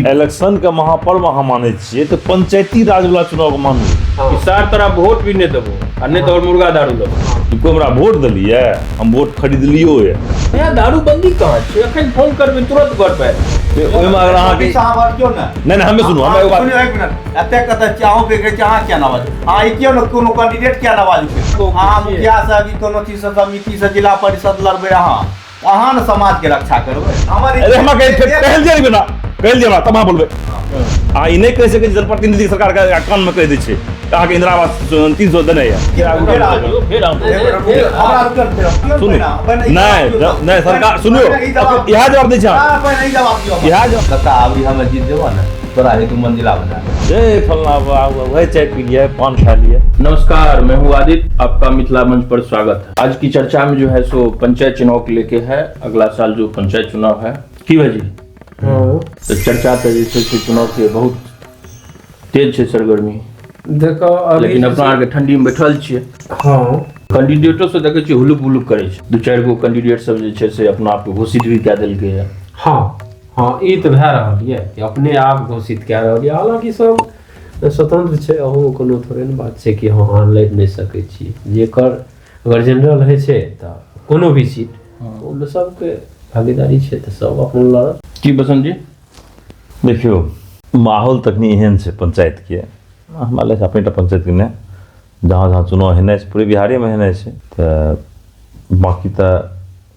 Election के महापर्व अहाँ मानै छियै तऽ पंचायती राज वाला चुनाव के मानू। सार तरह वोट भी नहीं देबो आ नहीं तो मुर्गा दारू लेबो। कोई हमरा वोट देलियै, हम वोट खरीदलियो है। यहाँ दारू बंदी कहाँ छै? अखन फोन करबै तुरंत घर पे। ओहिमे अगर अहाँके नहीं हमें सुनू, हम एगो बात एक मिनट एते कत चाहू पे के चाह क्या नवाज हां ई क्यों न कोनो कैंडिडेट क्या नवाज के हां मुखिया से कि कोनो चीज से समिति से जिला परिषद लड़बे अहाँ न समाज के रक्षा करबै। हमर अरे हमरा कहल जेबै ना, कहल जेबै तब अहाँ बोलबै। अहाँ ई नहि कहि सकै जनप्रतिनिधि सरकार के कान में कहि दै छै अहाँके इंदिरा आवास 300 देने है। नहीं सरकार सुनियो इएह जवाब दै छै, इएह जवाब अभी हम जीत जेबो ना तोरा हेतु मंजिला बना जय फलना वही चाय पी लिया, पान खा लिया। नमस्कार, मैं हूँ आदित्य, आपका मिथिला मंच पर स्वागत है। आज की चर्चा में जो है सो पंचायत चुनाव को लेके है। अगला साल जो पंचायत चुनाव है की भाजी तो चर्चा तो जैसे चुनाव के बहुत तेज है सरगर्मी देखो लेकिन अपना आगे ठंडी में बैठल छियै। हाँ कैंडिडेटो से देखे छियै हुलुक हुलुक करे छै। 2-4 गो कैंडिडेट सब जे छै से अपना आप के घोषित भी कए देलकै है। हाँ हाँ ई तो भए रहल ये कि अपने आप घोषित कए रहल ये। हालांकि सब स्वतंत्र छै, अहू कोनो थोड़े ने बात छै कि हाँ अहाँ लड़ि नहि सकै छी। जेकर अगर जनरल होइ छै तऽ कोनो भी सीट ओहिमे सबके भागीदारी छै तऽ सब अपन लड़त। की बसंत जी देखियो माहौल तकनी एहन छै पंचायत के, हमरा लग अपने पंचायत के ने जहाँ जहाँ चुनाव हेनाइ छै पूरे बिहारे में हेनाइ छै तऽ बाकी तऽ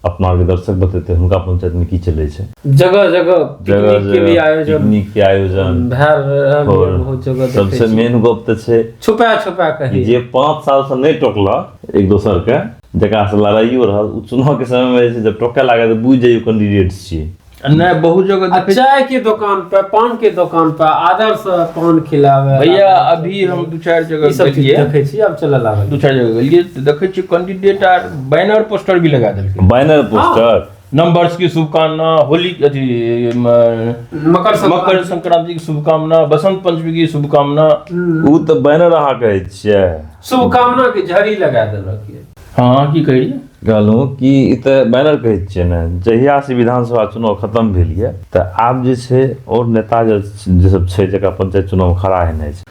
अपना के दर्शक बतेते हुनका पंचायत में की चले छै। जगह जगह पिकनिक के भी आयोजन, पिकनिक के आयोजन भए रहल ये बहुत जगह। सबसे मेन गप तऽ छै छुपा छुपा कही जे 5 साल से नहीं टोकला एक दोसर के जकरा से लड़ाइयो रहल उ चुनाव के समय में जे छै जब टोके लागे तो बुझ जाइयो कैंडिडेट छियै। नहीं बहुत जगह चाय के दुकान पे, पान के दुकान पे आदर्श पान खिलावे भैया। अभी हम 2-4 जगह गेलिए, देखे छी अब चले लागल। 2-4 जगह गेलिए तो देखे छी कैंडिडेट आर बैनर पोस्टर भी लगा देलकै। बैनर पोस्टर नंबर्स की शुभकामना, होली अथी मकर संक्रांति की शुभकामना, बसंत पंचमी की शुभकामना। उ तो बैनर अहाँ कहै छियै, शुभकामना के झड़ी लगा देलक ये। हाँ की कहिए कहलहुँ कि ई तऽ बैनर कहै छियै ने। जहिया से विधानसभा चुनाव खत्म भेल यऽ तऽ आब जे छै और नेता जे सब छै जकरा पंचायत चुनाव खड़ा हेनाइ छै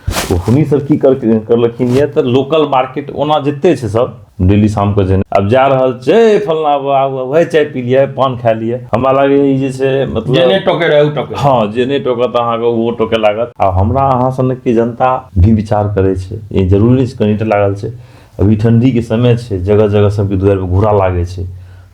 हुनी सब की करलखिन यऽ तऽ लोकल मार्केट ओना जते छै सब डेली शाम के जे अब जा रहल छै फलना वही चाय पी लिया, पान खा लिया। हमरा लागे ई जे छै मतलब जे नहीं टोके रहे उ टोके। हाँ जे नहीं टोकत अहाँके वो टोके लागत। आ हमरा अहाँ सनक की जनता भी विचार करे छै, ये जरूरी नहीं छै कनिटा लागल छै। अभी ठंडी के समय छै, जगह जगह सबके दुआर पे घूरा लागे छै,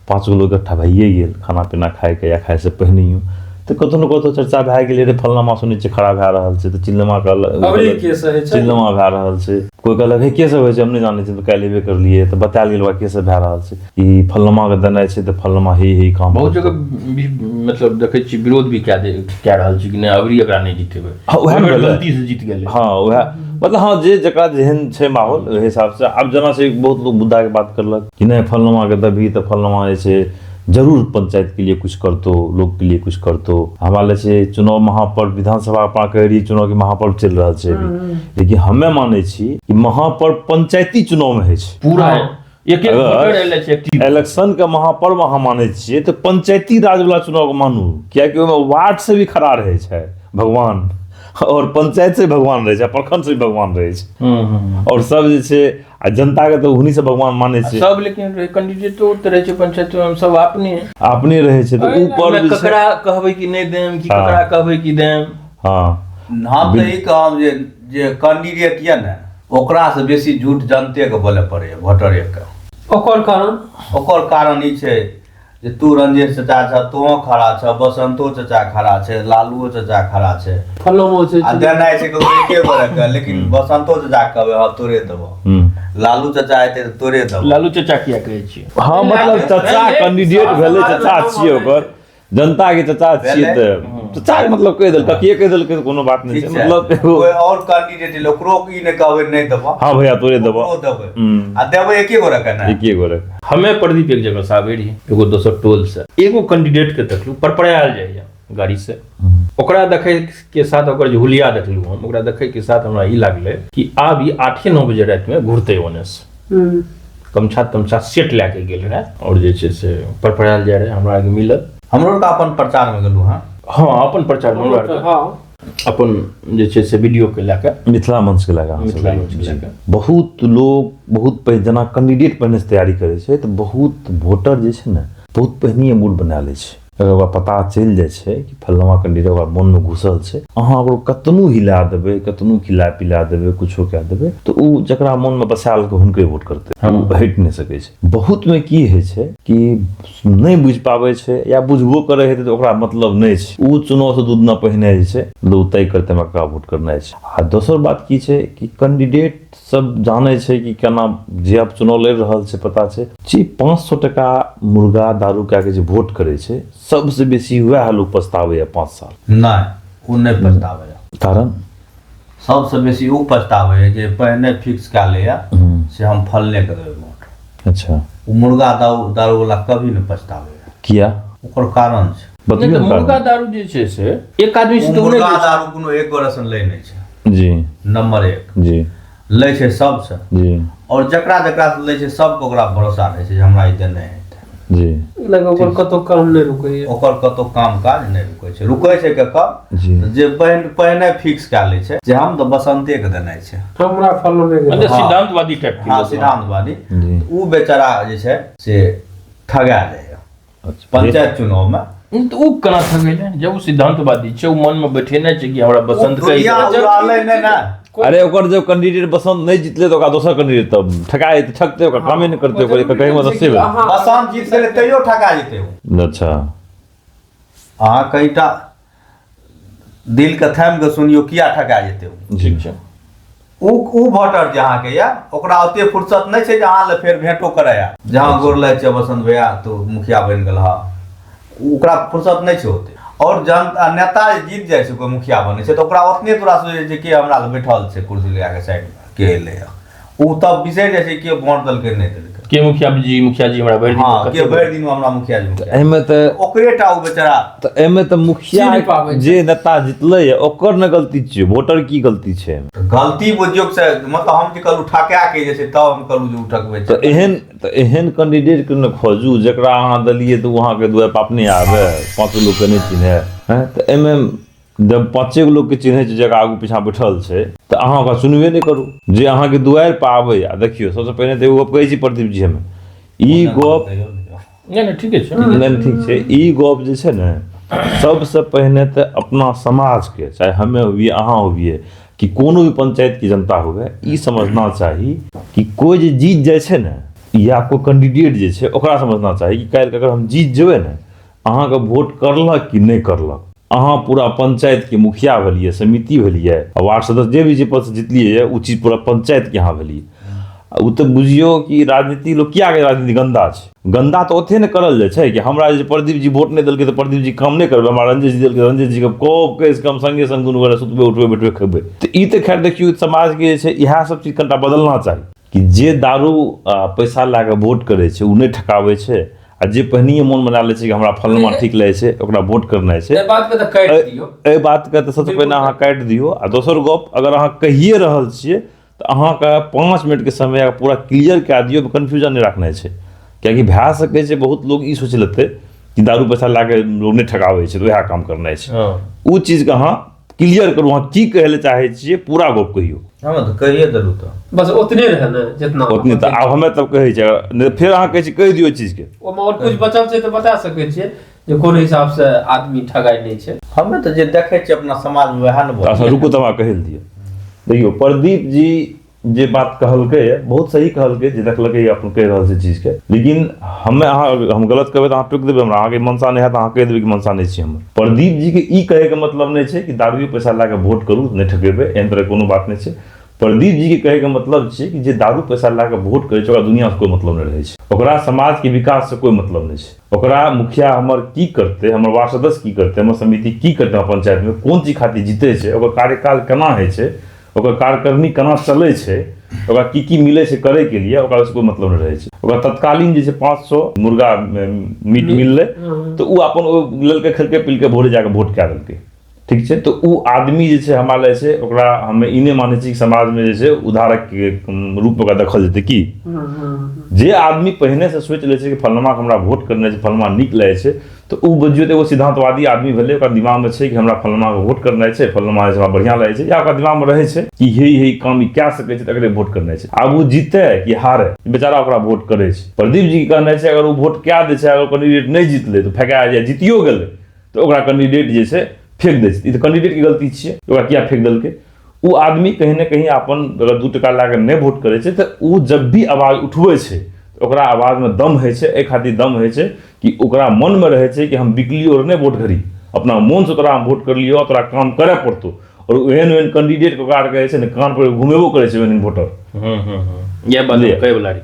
5 गो लोग इकट्ठा भइए गेल खाना पीना खाए के या खाए से पहिनैयो तो कतौ न कतौ चर्चा भए गेलै रे फलना मास सुनै छै खड़ा भए रहल छै तऽ चिल्लमा चिल्लमा भए रहल छै। कोई कहलक हे के सब होइ छै हम नहीं जानै छी, तो काल्हि एबे करलिए तो बतायल गेल बा के सब भए रहल छै ई फलनमा के देनाइ छै तो फलनमा हे काम। बहुत जगह मतलब देखे छी विरोध भी कए रहल छै कि नहीं अबरी एकरा नहीं जीतेबै। हाँ वएह गलती से जीत गेलै। हाँ वएह मतलब हाँ जे जकरा जेहन छै माहौल ओहि हिसाब से। आब जना से बहुत लोग मुद्दा के बात करलक कि नहीं फलनमा के दबी तो फलनमा जे छै जरूर पंचायत के लिए कुछ करतो, लोग के लिए कुछ करतो। हमारा ले छै चुनाव महापर्व विधानसभा अपना कह रही चुनाव के महापर्व चल रहा छै अभी, लेकिन हमें माने छी कि महापर्व पंचायती चुनाव में है छै पूरा। इलेक्शन के महापर्व अहाँ माने छियै तो पंचायती राज वाला चुनाव के मानू, कियाकि ओहिमे वार्ड से भी खड़ा रहे छै भगवान और पंचायत से भगवान रहे छै, प्रखंड से भी भगवान रहे छै और सब जे छै आ जनता के तो उन्हीं से भगवान माने छै सब। लेकिन कैंडिडेट तो रहे छै पंचायत में सब अपने रहे छै तो ऊपर ककरा कहबै कि नहीं देम कि ककरा कहबै कि देम। हाँ हम तो ई कहब जे कैंडिडेट ये ने ओकरा से बेसी झूठ जनते के बोले पड़े वोटरे के। ओकर कारण ई छै जे तू रंजेश चाचा छ, तू खड़ा छ, बसंतो चाचा खड़ा छै, लालुओ चाचा खड़ा छै, फलमो छै आ देनाइ छै ककरो एके गोरे के। लेकिन बसंतो चाचा कहबै हाँ तोरे देबो, लालू चाचा एते तो तोरे देबो। लालू चाचा किया कहै छियै? हाँ मतलब चाचा कैंडिडेट भेले, चाचा छियै ओकर जनता के चाचा छियै तऽ चाचा के मतलब कह देलक के कह देलक कोनो बात नहीं छै। मतलब कोई और कैंडिडेट ओकरो की ने कहबै नहीं देबो, हाँ भैया तोरे देबो, ओकरो देबै आ देबै एके गोरे के ना एके गोरे। हमें प्रदीप एक जगह से आबे रही एगो दोसर टोल से, एगो कैंडिडेट के देखलू परपरायल जाइए गाड़ी से, ओकरा देखे के साथ ओकर जे हुलिया देखलू हम, ओकरा देखे के साथ हमरा ई लागले कि आब ई 8-9 बजे रात में घुरते ओने से कमछा तमछा सेट लेके गेल रहे और जे छै से परपरायल जाय रहे। हमरा आगे मिलल, हमरो का अपन प्रचार में गेलू हाँ हाँ अपन प्रचार हमरा आरके हाँ अपन जे छै से वीडियो के लए कऽ मिथिला मंच के लगा मिथिला मंच के लए कऽ बहुत लोग बहुत पहिने जेना कैंडिडेट पहिने से तैयारी करे छै तऽ बहुत वोटर जे छै ने बहुत पहिने मूड बना लै छै अगर ओकरा पता चलि जाइ छै कि फलनमा कैंडिडेट ओकरा मन में घुसल छै अहाँ ओकरो कतनो हिला देबै कतनो खिला पिला देबै कुछो कए देबै तऽ उ जकरा मन में बसायल के हुनके वोट करतै उ हटि नहि सकै छै बहुत में की होइ छै कि नहि बुझ पाबै छै या बुझबो करे हेतै तऽ ओकरा मतलब नहि छै उ चुनाव से दू दिना पहिने जे छै लोग तय करते हमरा ककरा वोट करनाइ छै आ दोसर बात की छै कि कैंडिडेट सब जाने छै कि केना जे अब चुनाव लड़ रहल छै पता छै जी 500 टका मुर्गा दारू कए के जे वोट करे छै सबसे बेसी वएह लोग पछतावे 5 साल नहीं वो नहीं पछतावे कारण सबसे बेसी वो पछतावे जे पहले फिक्स कए ले से हम फलने के देबै वोट अच्छा वो मुर्गा दारू वाला कभी नहीं पछतावे किया ओकर कारण छै नहीं बतबियौ तऽ ने मुर्गा कारण। दारू जे छै से एक आदमी से वो तऽ उ नहि मुर्गा लै छै। दारू कोनो एक गोरे से लै नहीं छै जी नंबर 1 जी लै छै सबसे जी और जकरा जकरा से लै छै सबके ओकरा भरोसा रहै छै जे हमरा ई देने हेतै जी लगे ओकर कतौ काम नहीं रुकैए ओकर कतौ काम काज नहीं रुकै छै केकर जी जे पहिने फिक्स कए लै छै जे हम तऽ बसंते के देनाइ छै हमरा फलमे मतलब हाँ। सिद्धांतवादी टाइप के हाँ लोग। सिद्धांतवादी जी उ बेचारा जे छै से ठगा जाइए अच्छा पंचायत चुनाव में तऽ उ केना ठगेलै जब उ सिद्धांतवादी छै उ मन में बैठेने छै कि हमरा बसंत के दुनिया उड़ालै नहि ने अरे ओकर जब कैंडिडेट पसंद नहीं जितले तो ओकरा दोसर कैंडिडेट तब ठगाए तो ठगते ओकरा कामे नहीं करते ओकर कहीं मतलब से भेल। बसंत जीत गेलै तैयो ठगा जेतै उ अच्छा अहाँ कईटा दिल के थामि के सुनियो किया ठगा जेतै उ ठीक छै उ वोटर जे अहाँके या ओकरा ओते फुर्सत नहि छै जे अहाँ ले फेर भेंटो कराया जहाँ गोर लै छै बसंत भैया तो मुखिया बनि गेल हा ओकरा फुर्सत नहि छै ओते और जनता नेता जे जीत जाइ छै कोई मुखिया बनै छै तऽ ओकरा ओतने तोरा सोचै छै कि हमरा लग बैठल छै कुर्सी लगा के साइड में के एलै उ तब बिसरि जाइ छै कि वोट देलकै नहि देलकै के मुखिया जी हमरा भरि दिन हाँ कते के भरि दिन में हमरा मुखिया जी मुखिया एमे तो ओकरेटा उ बेचारा तो एमे तो मुखिया छी नहीं पाबै छै। जे नेता जितले है ओकर न गलती छै वोटर की गलती छै एमे? गलती बुझियौ से मतलब हम जे कहलू ठका के जे छै तब हम कहलू जे उ ठकबै तो एहन कैंडिडेट के न खोजू जकरा अहाँ दलिए तो वहाँ के दुआर पर अपने आवे 5 लोग के नहीं चिन्हे हैं तो एमे जब 5 लोग के चिन्हे छै जगह आगू पीछा बैठल छै तो अहाँ ओकरा सुनबे नहीं करू जे अहाँ के दुआर पर आवे आ देखियो सबसे पहले तो एगो कहै छी प्रदीप जी हमें ई गप नहीं ठीके छै नहीं ठीक छै ई गप जे छै ने सबसे पहिने तो अपना समाज के चाहे हमें हुए अहाँ हुए कि कोनो भी पंचायत की जनता हुए ई समझना चाही कि कोई जे जीत जाए छै ने या कोई कैंडिडेट जे छै ओकरा समझना चाही कि काल्हि अगर हम जीत जेबै ने अहाँके वोट करलक कि नहीं करलक अहाँ पूरा पंचायत के मुखिया भेलिए समिति भेलिए वार्ड सदस्य जे भी जे पद से जितलिए उ चीज पूरा पंचायत के यहाँ भेलिए उ तो बुझियो कि राजनीति लोग किया के राजनीति गंदा छै गंदा तो ओथे ने करल जाए छै कि हमरा जे प्रदीप जी वोट नहीं देलकै तो प्रदीप जी काम नहीं करबै हमरा रंजीत जी देलकै रंजीत जी के कोप कैस कम संगे संग दुनू गोरे सुतबे उठबे बैठबे खेबै तो ई तो खैर देखियो समाज के जे छै इएह सब चीज कनिटा बदलना चाही कि जे दारू पैसा ला के वोट करे छै उ नहीं ठकाबै छै आ जे पहिनिए मोन बना ले छै कि हमरा फलनमा ठीक लगे छै ओकरा वोट करनाइ छै बात के तो काटि दियो एहि बात के तो सबसे पहिने अहाँ काटि दियो आ दोसर गप अगर अहाँ कहिए रहल छियै तो अहाँके 5 मिनट के समय पूरा क्लियर कए दियो कन्फ्यूजन नहीं रखनाइ छै कियाकि भए सकै छै बहुत लोग ई सोच लेतै कि दारू पैसा ला के लोग नहीं ठकाबै छै तो वएह काम करनाइ छै हाँ उ चीज के अहाँ क्लियर करू अहाँ की कहै लए चाहै छियै पूरा गप कहियो हम तो कहिए देलू तो बस उतने रहे ना जितना ओतनी तऽ आब हमे तब कहै छै नहि फेर अहाँ कहै छी कहि दियौ चीज के ओमे और कुछ बचल छै तो बता सकै छियै जे कोन हिसाब से आदमी ठगाई नहीं छै हमें तो जे देखे छियै अपना समाज में वएह ने अच्छा रुकू तऽ हमरा कहै लए दियौ देखियो प्रदीप जी जे बात कहलकै बहुत सही कहलकै जे देखलकै अपन कहि रहल छै चीज के लेकिन हमें अहाँ हम गलत कहबै तऽ अहाँ टोकि देबै हमरा अहाँके मनसा नहीं है तऽ अहाँ कहि देबै कि मनसा नहीं छी हम प्रदीप जी के ई कहे के मतलब नहीं छै कि दारू पैसा ला के वोट करू नहीं ठकेबै एहन तरह कोनो बात नहीं छै प्रदीप जी के कहे के मतलब छै कि जे दारू पैसा ला के वोट करे छै ओकरा दुनिया से कोई मतलब नहीं रहे छै ओकरा समाज के विकास से कोई मतलब नहीं छै ओकरा मुखिया हमर की करते हमर वार्ड सदस्य की करते हमर समिति की करते पंचायत में कोन चीज खातिर जीते छै ओकर कार्यकाल केना होइ छै ओकर कार्यकर्मी केना चलै छै ओकरा की मिलै छै करे के लिए ओकरा से कोई मतलब नहीं रहे छै ओकरा तत्कालीन जे छै 500 मुर्गा मीट मिललै तो उ अपन लेलकै खेलकै पिलकै भोरे जाके वोट कए देलकै ठीक छै। तो उ आदमी जे छै हमरा लगे छै ओकरा हमे ई नहि मानै छी कि समाज में जे छै उदाहरक के रूप में ओकरा देखल जेतै की जे आदमी पहिने से सोचि लै छै कि फलनमा के हमरा वोट करना छै, फलनमा नीक लगै छै, तो उ बुझियो तऽ एगो सिद्धांतवादी आदमी भेलै, ओकरा दिमाग में छै कि हमरा फलनमा के वोट करना छै, फलनमा जे हमरा बढ़िया लगै छै, या ओकरा दिमाग में रहै छै कि यही काम ई कए सकै छै तऽ एकरे वोट करना छै। आब उ जीते कि हारे बेचारा ओकरा वोट करे छै। प्रदीप जी के कहना छै अगर उ वोट कए दै छै, अगर कैंडिडेट नहीं जीतले तो फेंका जाए, जीतियो गेलै तो ओकरा कैंडिडेट जे छै फेंक दै छै। ई तऽ कैंडिडेट के गलती छियै, ओकरा किया फेंक देलकै। उ आदमी कहीं ना कहीं अपन अगर 2 टका लए के नहीं वोट करे छै तऽ उ जब भी आवाज उठबै छै ओकरा आवाज में दम है छै, एक खातिर दम है छै कि ओकरा मन में रहे छै कि हम बिकलियो और नहीं वोट करी, अपना मन से तोरा हम वोट कर लियो, तोरा काम करे पड़तो। और एहन एहन कैंडिडेट के ओकरा कहे छै ने कान पर घुमेबो करे छै एहन वोटर। ये बात कई बोलारी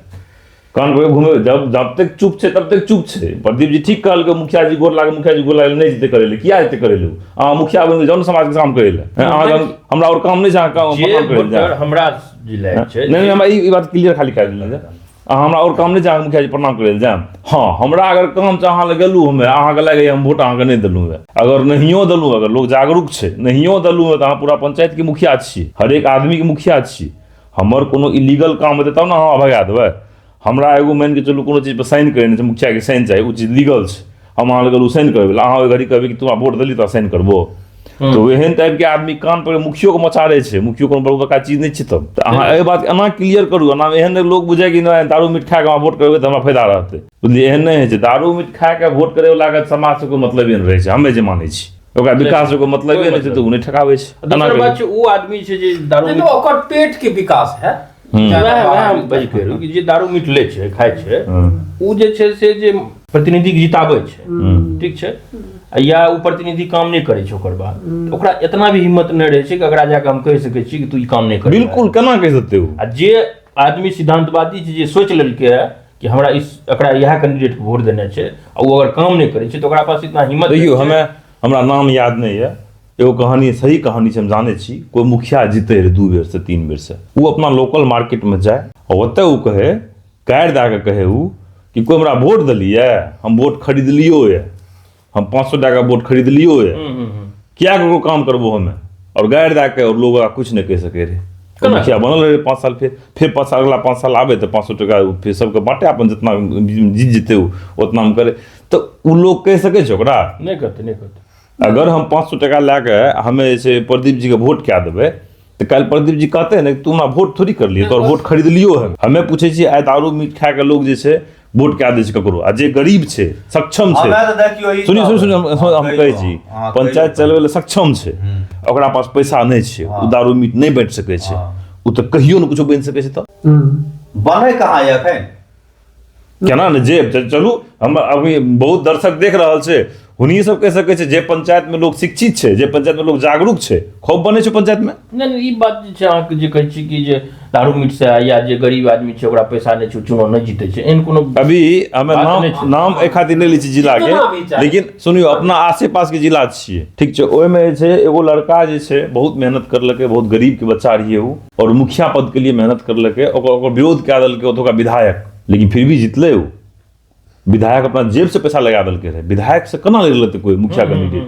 कान पर घुमे, जब तक चुप छै तब तक चुप छै। प्रदीप जी ठीक कहल के मुखिया जी गोर लागे, मुखिया जी गोर लागे नहीं जीते करे ले, किया जीते करे ले? अहाँ मुखिया बन जाओ समाज के काम करे ले, अहाँ हमरा और काम नहीं छै, काम करे ले हमरा जिला छै। नहीं हमरा ई बात क्लियर खाली कर दिला अहाँ हमरा और काम नहीं चाहे मुखिया जी प्रणाम करे जाए। हाँ हमरा अगर काम छै अहाँ लगेलू हमें, अहाँ के लगे हम वोट अहाँ के नहीं देलू है, अगर नहियो देलू, अगर लोग जागरूक छै नहियो देलू है तो अहाँ पूरा पंचायत के मुखिया छी, हर एक आदमी के मुखिया छी। हमर कोनो इलीगल काम हेतै तब ना अहाँ भगा देबै। हमरा एगो मान के चलू कोनो चीज पर साइन करे छै, मुखिया के साइन चाहिए, उ चीज लीगल छै, हम अहाँ लगल साइन करबै, अहाँ ओइ घड़ी कहबै कि तोरा वोट देली तो साइन करबो। तो एहन टाइप के आदमी कान पर मुखियो को मचारे छै, मुखियो कोनो बड़ बड़का चीज नहीं छै। तब अहाँ ए बात एना क्लियर करू, एना एहन लोग बुझे कि नहीं दारू मीठ खा के वोट करबै तो हमरा फायदा रहतै, बुझलिए एहन नहीं है छै। दारू मीठ खा के वोट करे वाला के समाज से कोई मतलब नहीं रहे छै, हमे जे मानै छी ओकरा विकास से कोई मतलब नहीं छै, तो उ नहीं ठकाबै छै। दोसर बात छै उ आदमी छै जे दारू नहीं तो ओकर पेट के विकास है। वएह बज कह रहू कि जे दारू मीठ लै छै खाइ छै उ जे छै से जे प्रतिनिधि के जिताबै छै, ठीक छै, या उ प्रतिनिधि काम नहीं करे छै, ओकर बाद ओकरा इतना भी हिम्मत नहीं रहे छै कि अगरा जाके हम कह सकै छी कि तू ई काम नहीं कर। बिल्कुल केना कह सकते हो। आ जे आदमी सिद्धांतवादी छै जे सोच लेलकै है कि हमरा एकरा इएह कैंडिडेट के वोट देना छै आ उ अगर काम नहीं करे छै तो ओकरा पास इतना हिम्मत। देखियो हमें हमरा नाम याद नहीं है, एगो कहानी सही कहानी से हम जाने छी, कोई मुखिया जीते रहे 2 बेर से 3 बेर से, वो अपना लोकल मार्केट में जाए और ओते वो कहे कार दे के कहे उ कि कोई हमरा वोट दिलिए, हम वोट खरीद लियो है, हम 500 टका वोट खरीद लियो है, क्या करो काम करबो हमें, और गाड़ दे के और लोग कुछ नहीं कह सके रहे। तो मुखिया बनल रहे 5 साल, फिर 5 साल अगला 5 साल आवे तो 500 टका फिर सबके बांटे, अपन जितना जीत जीते उतना हम करे, तो उ लोग कह सके छै ओकरा नहीं करते। अगर हम 500 टका लेके हमें जैसे प्रदीप जी के वोट क्या देवे तो कल प्रदीप जी कहते हैं ना तू हमरा वोट थोड़ी कर लिए, तो वोट खरीद लियो है। हमें पूछे छी आइ दारू मीठ खा के लोग जैसे वोट क्या दे छै ककरो, आ जे गरीब छै सक्षम छै, सुनिए हम कहै छी पंचायत चलबै ले सक्षम छै, ओकरा पास पैसा नहीं छै, उ दारू मीठ नहीं बैठ सकै छै, उ तो कहियो न कुछो बन सकै छै। तो बने कहाँ है एखन केना ने जे चलू हम अभी बहुत दर्शक देख रहल छै, हुनी सब कह सकै छै जे पंचायत में लोग शिक्षित छै, जे पंचायत में लोग जागरूक छै, खूब बने छै पंचायत में। नहीं ई बात जे छै अहाँ के जे कहै छी कि जे दारू मीठ से या जे गरीब आदमी छै ओकरा पैसा नहीं छै चुनाव नहीं जीते छै, एहन कोनो अभी हमें नाम एक खातिर ले ली छी जिला के, लेकिन सुनियो अपना आसे पास के जिला छियै, ठीक छै, ओय में जे छै एगो लड़का जे छै बहुत मेहनत करलकै, बहुत गरीब के बच्चा रहिए उ, और मुखिया पद के लिए मेहनत करलकै, ओकर विरोध कए देलकै ओतुका विधायक, लेकिन फिर भी जितले उ विधायक अपना जेब से पैसा लगा देलकै रहे, विधायक से केना ले लेते कोई मुखिया कैंडिडेट,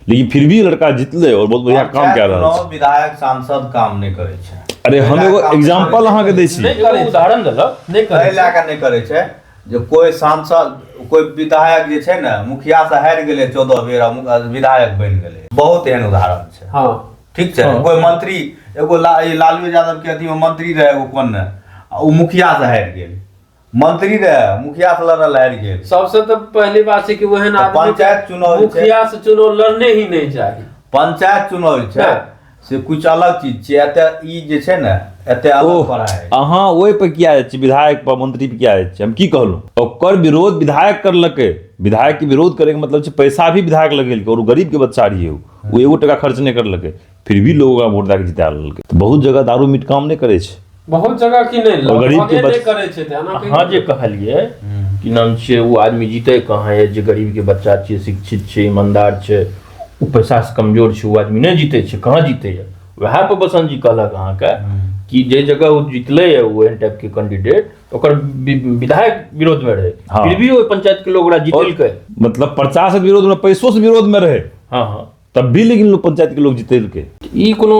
लेकिन फिर भी लड़का जितले और बहुत बढ़िया काम कए रहल छै। विधायक सांसद काम नहीं करे छै। अरे हम एगो एग्जांपल अहाँ के दै छी, उदाहरण देलक नहीं करे लए नहीं करे छै, जे कोई सांसद कोई विधायक जे छै ने मुखिया से हारि गेले 14 बेर विधायक बनि गेले, बहुत एहन उदाहरण छै। हाँ ठीक छै, कोई मंत्री एगो लालू यादव के अथी में मंत्री रहे एगो कोन ने उ मुखिया से हारि गेल, मंत्री रहे मुखिया से लड़ल हारि गेल। सबसे तो पहली बात है कि वहन आदमी पंचायत चुनाव मुखिया से चुनाव लड़ने ही नहीं चाहिए। पंचायत चुनाव छै से कुछ अलग चीज छै, एते ई जे छै ने एते अलग पढ़ाई अहाँ ओइ पे किया जाय छै, विधायक पर मंत्री पे किया जाय छै, हम की कहलूं ओकर विरोध विधायक करलकै, विधायक के विरोध करे के मतलब छै पैसा भी विधायक लगेलकै, और गरीब के बच्चा रहिए उ एगो टका खर्च नहीं करलकै, फिर भी लोग वोट दे के जिता लेलकै। बहुत जगह दारू मीठ काम नहीं करे छै, बहुत जगह की नहीं गरीब के नहीं करे छै। हाँ जे कहलिए कि नाम छै वो आदमी जीते कहाँ है, जे गरीब के बच्चा छै, शिक्षित छै, ईमानदार छै, वो पैसा से कमजोर छै, वो आदमी नहीं जीते छै, कहाँ जीते है। वह पर बसंत जी कहलक अहाँ के कि जे जगह वो जितले है वो एन टाइप के कैंडिडेट ओकर विधायक विरोध में रहे, फिर भी वो पंचायत के लोग ओकरा जीतेलकै, मतलब प्रचार से विरोध में पैसों से विरोध में रहे। हाँ तब भी लेकिन लोग पंचायत के लोग जीतेलकै। ई कोनो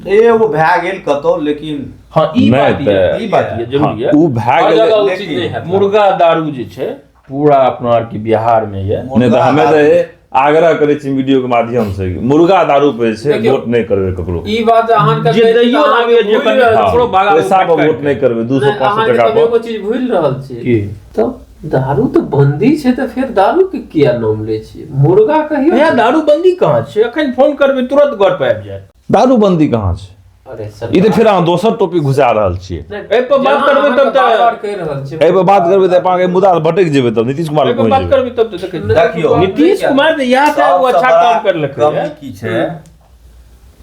एगो भए गेल कतौ, लेकिन हाँ ई नहीं बात तऽ- ये बात ये जरूरी है। उ भए हर गेलै। जगह उ लेकिन चीज नहीं है। मुर्गा दारू जे छै पूरा अपना आर के बिहार में ये। नहीं तऽ हमे तऽ आग्रह करै छी वीडियो के माध्यम से मुर्गा दारू पे छै देखियौ, वोट नहीं करबै ककरो। ई बात अहाँ के जे दैयो लागैए जे कनि ककरो भागा पैसा पर वोट नहीं करबै 200-500 टका अहाँ पर। एगो चीज भूल रहल की? छी। तब दारू तो बंदी छै तऽ फिर दारू के किया नाम ले छी? मुर्गा कहियो भैया दारू बंदी कहाँ छै? अखन फोन करबै तुरंत घर पे आबि जायत। दारू बंदी कहाँ छै? अरे सर ई तऽ फिर अहाँ दोसर टॉपिक घुसा रहल छियै। एहि पर बात करबै तब तऽ बार कहि रहल छी। एहि पर बात करबै तऽ अहाँके मुद्दा से भटक जेबै, तब नीतीश कुमार एहि के पर पहुंच बात जेबै। करबै तब तऽ देखै देखियौ नीतीश कुमार तऽ इएह से एगो अच्छा काम करलकै कमी है। की छै,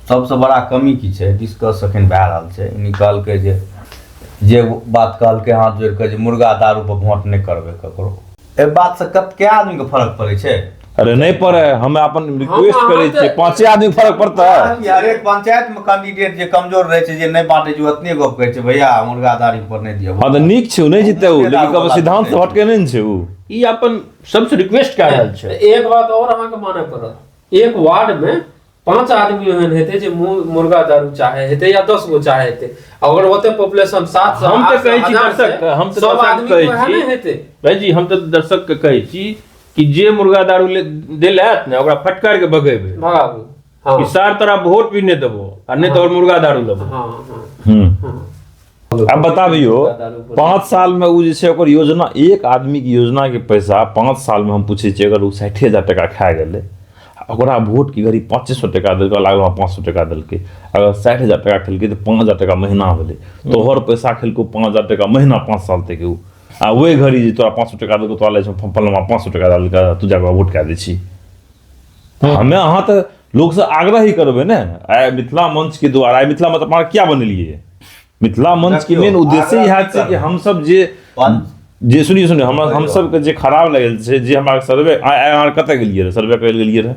सबसे बड़ा कमी की छै, डिस्कस अखन भए रहल छै। ई कहलकै जे बात कहलकै हाथ जोड़ के जे मुर्गा दारू पर वोट नहीं करबै ककरो, एहि बात से क्या आदमी के फर्क पड़े छै? अरे नहीं पड़े, हमें अपन रिक्वेस्ट करे छियै, 5 आदमी के फर्क पड़ता है। कि हरेक पंचायत में कैंडिडेट जे कमजोर रहे छै, जे नहीं बांटे छै, ओतने गप कहै छै भैया मुर्गा दारू पर नहीं दियौ। हाँ तऽ नीक छै, उ नहीं जीते उ, लेकिन कब सिद्धांत से हटके नहीं छै उ। ई अपन सबसे रिक्वेस्ट कए रहल छै। एक बात और अहाँ के माने पड़त, एक वार्ड में 5 आदमी एहन हेतै जे मुर्गा दारू चाहे हेतै या 10 गो चाहे हेतै। अगर ओते पॉपुलेशन 7 से हम तऽ 8 से कहै छी 1000 दर्शक के, हम तऽ सब दर्शक आदमी कहै को है छी नहीं हेतै। भाई जी, हम तऽ दर्शक के कहै छी कि जे मुर्गा दारू दे लायत ने ओकरा फटकार के भगेबै भगाबू। हाँ कि सार तोरा वोट भी नहीं देबो आ नहीं तो और मुर्गा दारू लेबो। हाँ हाँ। अब बताबियो 5 साल में उ जे छै ओकर योजना, एक आदमी की योजना के पैसा 5 साल में हम पूछे छियै, अगर उ 60,000 टका खा गेलै, ओकरा वोट की घड़ी 500 टका देलकै, लागल 500 टका देलकै, अगर 60,000 टका खेलकै तो 5,000 टका महीना भेलै, तोहर पैसा खेलको 5,000 टका महीना 5 साल तक उ, आ वही घड़ी जे तोरा 500 टका देलको, तोरा लगे फलमा 500 टका देलकै, तू जाके वोट कए दै छी। हमें अहाँ तऽ लोग से आग्रह ही करबै ने। आइ मिथिला मंच के द्वारा, आइ मिथिला मंच अपना क्या बनेलिए? मिथिला मंच के मेन उद्देश्य इएह छै कि हम सब जे सुनिए हम सब के जे खराब लगल छै, जे हमरा सर्वे आइ अहाँ कतऽ गेलियै रहे, सर्वे करैल गेलियै रहे,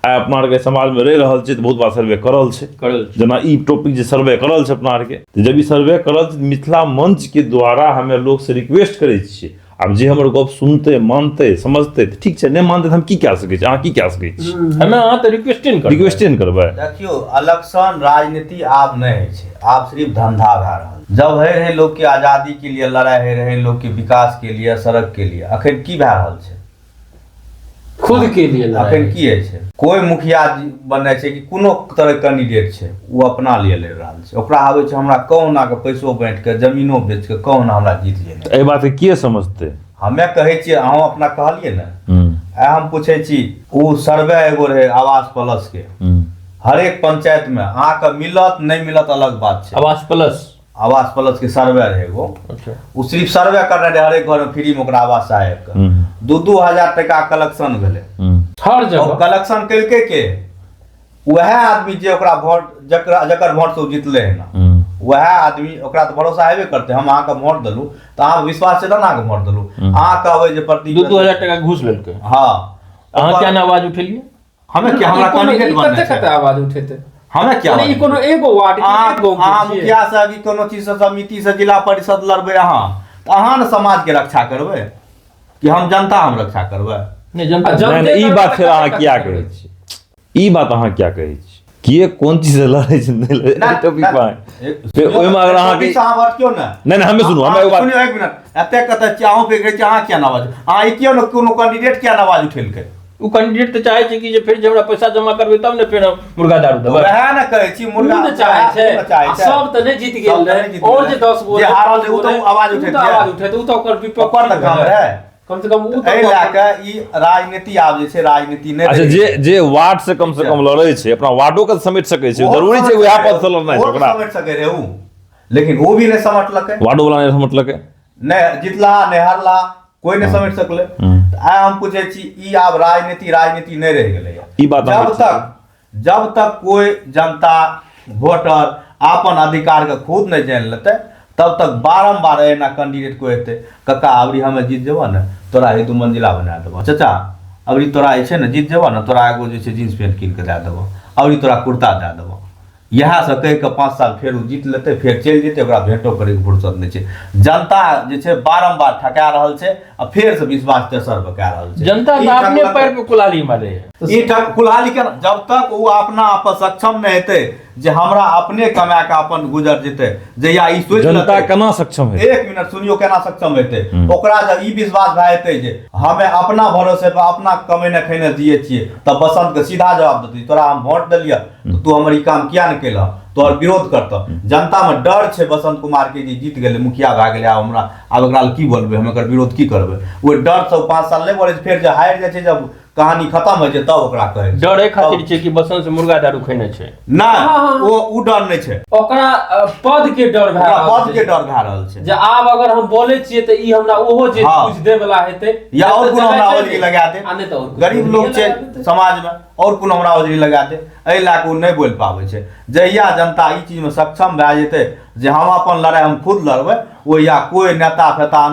आइ अपना आर के समाज में रहि रहल छै तऽ बहुत बार सर्वे करल छै, जेना ई टॉपिक जे सर्वे करल छै अपना आर के, जब ई सर्वे करल छै मिथिला मंच के द्वारा हमें लोग से रिक्वेस्ट करै छियै। अब जे हमर गप सुनते, मानते, समझते तऽ ठीक छै, नहीं मानते तऽ हम की कए सकै छी? अहाँ की कए सकै छी? हमें अहाँ तऽ रिक्वेस्टे ने करबै। देखियो इलेक्शन राजनीति आब नहीं है छै, आब सिर्फ धंधा भए रहल। जब है रहे लोग के आजादी के लिए लड़ाई है रहे, लोग के विकास के लिए, सड़क के लिए, अखन की भए रहल छै? खुद के लिए अखन की है छै? कोई मुखिया बनै छै कि कोनो तरह कैंडिडेट छै, वो अपना लिए लड़ रहल छै, ओकरा आबै छै हमरा कहुना के पैसो बांट के, जमीनो बेच के कहुना हमरा जीत जेनाइ। एहि बात के के समझते? हमे कहै छियै, अहूँ अपना कहलियै ने, आइ हम पूछे छी, उ सर्वे एगो रहे आवास प्लस के, हरेक पंचायत में अहाँके मिलत नहीं मिलत अलग बात छै। आवास प्लस के सर्वे रहे एगो, उ सिर्फ सर्वे करने रहे, हरेक घर में फ्री में ओकरा आवास आए के 2-2 हजार टका कलेक्शन भेले हर जगह। कलेक्शन कैलके के वह आदमी जे ओकरा वोट जकर वोट से जीतले है ना, वह आदमी ओकरा तो भरोसा हेबे करते, हम अहाँ के वोट देलू तो अहाँ विश्वास से ना के वोट देलू, अहाँ कहबै जे प्रति 2-2 हजार टका घूस लेलकै। हाँ अहाँ क्या आवाज उठेलिए? हमें क्या हमरा कैंडिडेट बनना कते आवाज उठेते? हमें क्या ई कोनो एगो वार्ड के एगो अहाँ मुखिया से अभी कोनो चीज से समिति से जिला परिषद लड़बै अहाँ, तो अहाँ ने समाज के रक्षा करबै कि हम जनता हम रक्षा करबै? नहीं जनता ई बात फिर अहाँ क्या कहै छी? ई बात अहाँ क्या कहै छी? के कोन चीज से लड़ै छै नहीं लड़ै टॉपिक पे फिर ओइ में अगर अहाँ के अहाँ हट क्यों ना? नहीं हमें सुनो, हमें बात सुनियो एक मिनट, एते कते चाहो पे कहै छै अहाँ किया आवाज, अहाँ ई क्यों न कोनो कैंडिडेट किया आवाज उठेलकै? उ कैंडिडेट तो चाहे छै कि जे फिर जे हमरा पैसा जमा करबै तब ने फिर हम मुर्गा दारू देबै। वह न कहै छी मुर्गा मुर्गा चाहे छै, सब त नहीं जीत गेल रहे, और जे 10 गो जे हारल रहे उ तो आवाज उठेतै, उ तो ओकर ओकर त काम रहे। कम से कम उ एहि लए के ई राजनीति आब जे छै राजनीति नहीं। अच्छा जे वार्ड से कम लड़ै छै, अपना वार्डो के समेट सकै छै, जरूरी छै वएह पद से लड़नाइ छै ओकरा। समेट सकै रहे उ, लेकिन वो भी नहीं समटलकै, वार्डो वाला नहीं समटलकै, नहीं जितला नहीं हारला, कोई नहीं समझ सकले। आइ हम पूछे छी, ई आब राजनीति नहीं रह गेलै। ई बात जब तक कोई जनता वोटर अपन अधिकार के खुद नहीं जान लेते, तब तक बारम्बार एना कैंडिडेट को एते, कक्का अबरी हमें जीत जेबो ने, तोरा ही 2 मंजिला बना देबो, चाचा अबरी तोरा जे छै ने जीत जेबो ने, तोरा एगो जे छै जींस पैंट कीन के दे देबो, अबरी तोरा कुर्ता दे देबो। इएह से कहि के 5 साल फेर ओ जीत लेतै, फेर चलि जेतै, ओकरा भेंटो करैके फुर्सत नहि छै। जनता जे छै बारम्बार ठका रहल छै आ फेर से विश्वास तेसर पे कए रहल छै। जनता ई तो अपने ठकलक- पैर पे कुल्हाड़ी मारे है। ई कुल्हाड़ी के जब तक ओ अपना आप पर सक्षम नहि हेतै जे हमरा अपने कमा के अपन गुजर जेतै, जहिया ई सोचि जनता लेतै, केना सक्षम है? एक मिनट सुनियो, केना सक्षम हेतै, ओकरा जब ई विश्वास भए जेतै जे हमे अपना भरोसे पे अपना कमेने खैने जिये छियै, तब बसंत के सीधा जवाब देतै, तोरा हम वोट देलियै तो तू हमर ई काम किया नहि केलह, तोहर विरोध करतह। जनता में डर छै बसंत कुमार के जे जीत गेलै, मुखिया भए गेलै, आब हमरा आब एकरा की बोलबै, हम एकर विरोध की करबै। ओ डर से 5 साल नहीं बोले, फेर जे हारि जाइ छै, जब कहानी खत्म होइ छै तब ओकरा कहै छै। डरे खातिर छै कि बसंत से मुर्गा दारू खेने छै। नहीं, वो डर नहीं छै, ओकरा पद के डर भए ओकरा रहल पद छै। के डर भए रहल छै। जे आब अगर हम बोले छियै तऽ ई हमरा ओहो जे हाँ। कुछ दे वाला हेतै या और कोनो हमरा चलै ओजरी छै। लगा दे, आ नहि तऽ और कुछ गरीब लोग छै लगा देतै। समाज में, और कोनो हमरा ओजरी लगा दे, एहि लए कऽ ओ नहि बोल पाबै छै। जहिया जनता ई चीज में सक्षम भए जेतै जे हम अपन लड़ाई हम खुद लड़बै, ओ या कोई नेता फेता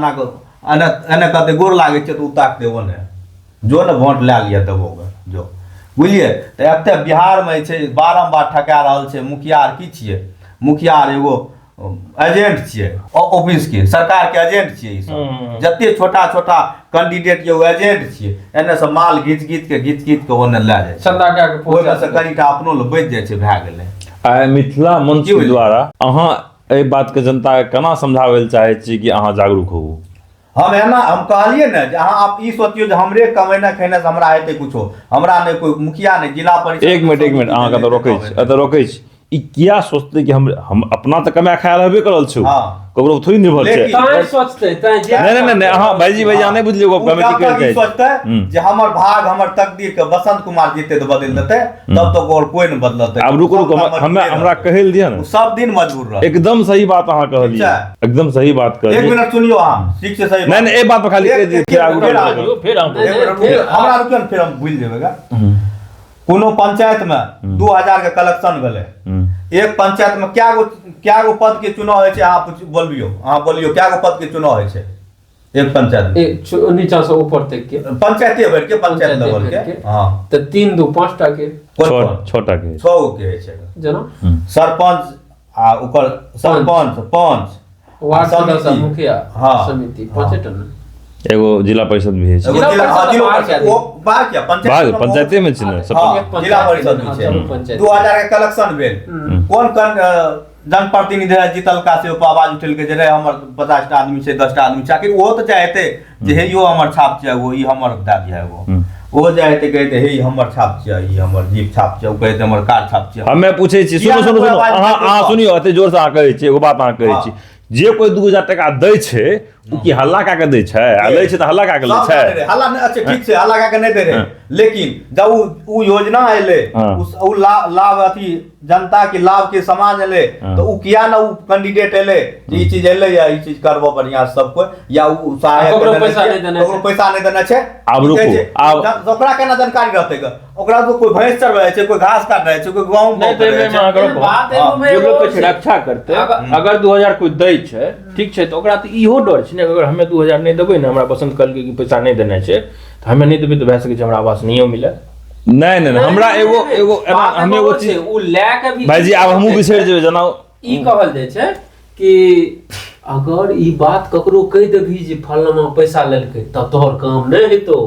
एने कहते गोर लागै छै तऽ ओ ताक देबो नहि, जो ने वोट लए लिया देबो जो, बुझलिए। तो एते बिहार में छै बारम्बार ठका रहल छै। मुखिया आर की छियै? मुखिया आर एगो एजेंट छियै, ऑफिस के, सरकार के एजेंट छियै। ई सब जते छोटा छोटा कैंडिडेट ये एजेंट छियै, एने से माल घीच के ओने लए जाइ छै, चंदा कए के ओहिमे से कनिटा अपनो लए बचि जाइ छै, भए गेलै। आइ मिथिला मंच की के भेलै? द्वारा अहाँ एहि बात के जनता के केना समझाबै लए चाहै छी कि अहाँ जागरूक होबू? हम कहलिए ना जे अहाँ आप ई सोचियो जे हमरे कमेने खेने से हमरा हेतै कुछो, हमरा नहीं कोई मुखिया नहीं, जिला परिषद एक मिनट अहाँ कतऽ रोकै छी। ई किया सोचते कि हम अपना तऽ कमा खाय रहबे करल छु, हाँ। ककरो थोड़ी निर्भर छै। लेकिन- तांय सोचतै तांय जे नहीं अहाँ भाईजी अहाँ नहीं बुझलिए, उ कमेटी जब तक कर ई सोचतै जे हमर भाग हमर तकदीर के बसंत कुमार जीते तो बदल देतै, तब तक और कोई नहीं बदलतै। अब रुकू हमरा कहल दिया उ ना, सब दिन मजबूर रह। एकदम सही बात अहाँ कहलिए, ठीक एकदम सही बात एक कहलिए। मिनट सुनियो अहाँ, ठीक से सही नहीं ए बात पे खाली कह दिए, फिर आगू फिर बढ़ो। आगू। फिर हम एक मिनट रुकियो, हमरा रुकियो ने, फिर हम भूल जेबेगा। कोनो पंचायत में 2000 के कलेक्शन भेलै, एक पंचायत में क्या गो पद के चुनाव होइ छै, अहाँ बोलियो क्या गो पद के चुनाव होइ छै एक पंचायत में? नीचा से ऊपर तक के पंचायते भर के, पंचायत लेवल भरि के, हाँ। तऽ 3 2 5 टा के छोटा के 6 गो के होइ छै, जेना सरपंच आ ओकर सरपंच, पंच, वार्ड समिति। सदस्य, मुखिया, हाँ। समिति, पांचे टा ना। एगो जिला परिषद भी है। एगो जिला जिला- हाँ, परिषद जिला बाहर परिषद, क्या वो बाहर क्या बाहर पंचायते में छै ने, सब हाँ, पंचायत जिला परिषद में, भी हाँ, छै। जब पंचायत। 2000 के कलेक्शन भेल, कोन जनप्रतिनिधि रहे जीतलका से ओपर आवाज उठेलकै जे रे हमर 50 टा आदमी छै, 10 टा आदमी छै, आखिर ओहो तो चाहते जे हे यो हमर छाप छै, वो ई हमर दए दिया एगो, वो चाहते कहते हे ई हमर छाप छै, ई हमर जीप छाप छै, ओ कहते हमर कार छाप छै। हमे पूछे छी, किया सुनो कोई आवाज नहीं अहाँ करता? सुनियो, एते जोर से अहाँ कहै छी, एगो बात अहाँ कहै हाँ। छी, जे कोई 2000 टका दै छै उ की हल्ला कए के दै छै? आ लै छै तऽ हल्ला कए के लै सब छै? दे रहे, हल्ला नहीं, अच्छा ठीक छै, हल्ला कए के नहीं दे रहे, लेकिन जब उ योजना एले, हाँ। उ लाभ अथी जनता के लाभ के समाज एले, हाँ। तो उ किया ना उ कैंडिडेट एले जे ई चीज एले या ई चीज करबो बढ़िया से सब कोई, या उ सहायक ककरो देने पैसा छै, नहीं देने ककरो छै। पैसा नहीं देने छै। आब की रुकू, कहै छै, आब- ओकरा केना जानकारी रहतै ग? ओकरा तो कोई भैंस चरबै छै, कोई घास काट रहे छै, कोई गांव नहीं तो एहिमे अहाँ करो बात हाँ, एगो में जो लोग एगो के छै रक्षा करते, अगर- अगर 2000 कोई दै छै, ठीक छै, तो ओकरा तो इहो डर छै ने, अगर हमे 2000 नहीं देबै ने, हमरा पसंद करलकै कि पैसा नहीं देने छै, तो हमे नहीं देबै तो भए सकै छै हमरा आवास नहियो मिले। नहीं हमरा एगो हम एगो चीज, उ लै के भी भाईजी आब हमहूँ बिसरि जेबै, जेना ई कहल जाइ छै कि अगर ई बात ककरो कहि देबही जे फलाना पैसा लेलकै तब तोहर काम नहीं हेतौ,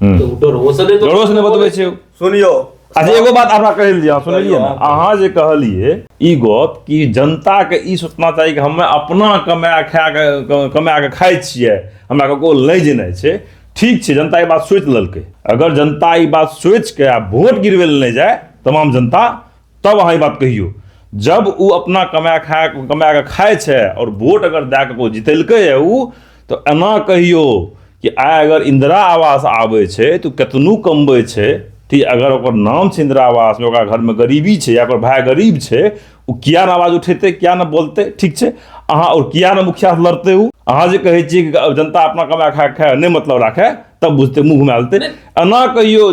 तो डरो से नहीं, डरो से नहीं बतबै छै। सुनियो, अच्छा एगो बात हमरा कहल दिया, सुनलिए ना, अहाँ जे कहलिए ई गप कि जनता के ई सोचना चाही कि हमे अपना कमा के खाइ छियै, हमरा ककरो लै जेनाइ छै, ठीक छै, जनता ई बात सोचि लेलकै। अगर जनता ई बात सोचि के आ वोट गिरबै लए नहीं जाए तमाम जनता, तब अहाँ ई बात कहियो। जब उ अपना कमा के खाइ छै और वोट अगर दए के कोई जितेलकै है उ, तो एना कहियो कि आइ अगर इंदिरा आवास आबै छै तो केतनो कमबै छै, ठीक, अगर ओकर नाम छै इंदिरा आवास में, ओकरा घर में गरीबी छै या ओकर भाई गरीब छै, उ किया ना आवाज उठेतै, किया ना बोलतै, ठीक छै अहाँ, और किया ना मुखिया से लड़तै? उ अहाँ जे कहै छियै कि जनता अपना कमा खाए नहीं मतलब राखे, तब बुझते मुंह घुमा लेतै। एना कहियो